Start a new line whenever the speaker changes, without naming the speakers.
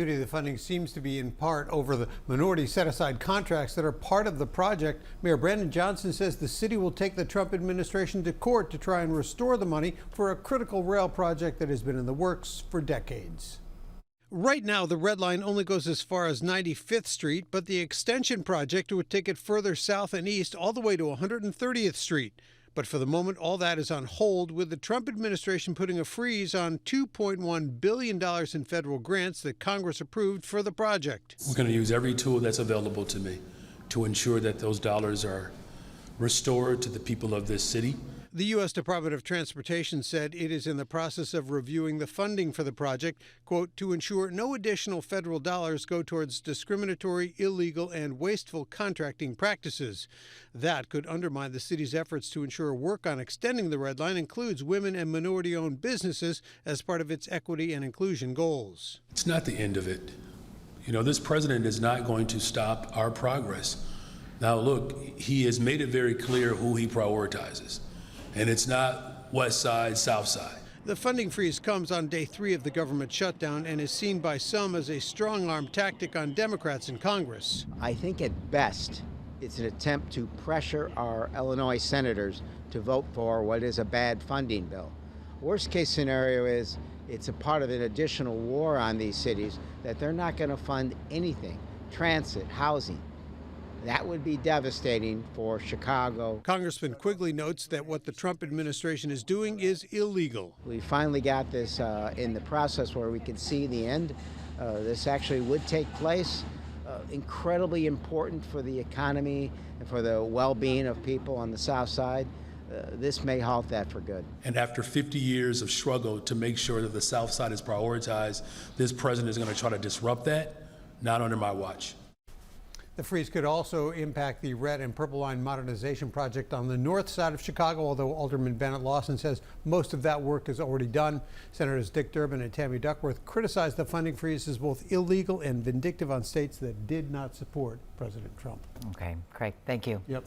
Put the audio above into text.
The funding seems to be in part over the minority set-aside contracts that are part of the project. Mayor Brandon Johnson says the city will take the Trump administration to court to try and restore the money for a critical rail project that has been in the works for decades. Right now, the Red Line only goes as far as 95th Street, but the extension project would take it further south and east all the way to 130th Street. But for the moment, all that is on hold, with the Trump administration putting a freeze on $2.1 billion in federal grants that Congress approved for the project.
We're going to use every tool that's available to me to ensure that those dollars are restored to the people of this city.
The U.S. Department of Transportation said it is in the process of reviewing the funding for the project, quote, to ensure no additional federal dollars go towards discriminatory, illegal, and wasteful contracting practices. That could undermine the city's efforts to ensure work on extending the Red Line includes women and minority-owned businesses as part of its equity and inclusion goals.
It's not the end of it. You know, this president is not going to stop our progress. Now, look, he has made it very clear who he prioritizes. And it's not West Side, South Side.
The funding freeze comes on day 3 of the government shutdown and is seen by some as a strong-arm tactic on Democrats in Congress.
I think at best it's an attempt to pressure our Illinois senators to vote for what is a bad funding bill. Worst case scenario is it's a part of an additional war on these cities that they're not going to fund anything, transit, housing. That would be devastating for Chicago.
Congressman Quigley notes that what the Trump administration is doing is illegal.
We finally got this in the process where we could see the end. This actually would take place. Incredibly important for the economy and for the well-being of people on the South Side. This may halt that for good.
And after 50 years of struggle to make sure that the South Side is prioritized, this president is going to try to disrupt that, not under my watch.
The freeze could also impact the Red and Purple Line modernization project on the north side of Chicago, although Alderman Bennett Lawson says most of that work is already done. Senators Dick Durbin and Tammy Duckworth criticized the funding freeze as both illegal and vindictive on states that did not support President Trump.
Okay, Craig, thank you.
Yep.